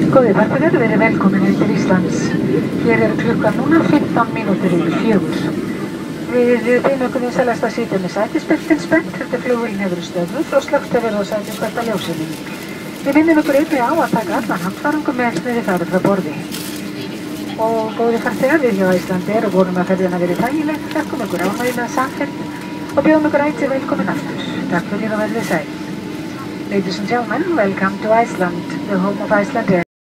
Góðir farþegar, verið velkominir til Íslands. Hér klukkan núna 15 mínútur yfir 4. Við beinum okkur vinsalast að sitja með sætisbeltin spennt þegar flugvélin hefur stöðvuð og slökkt að verða sætisbelta ljósinu. Við minnum okkur einnig á að taka allan handfarangum með þegar þið farið frá borði. Og góðir farþegar, við hjá Icelandair og vonum að ferðina verið þægileg, þakkum okkur ánægjulega samferð og bjóðum okkur ætíð velkomin aftur. Takk fyrir og verðið sæl. Ladies and gentlemen, welcome to Iceland, the home of Icelandair.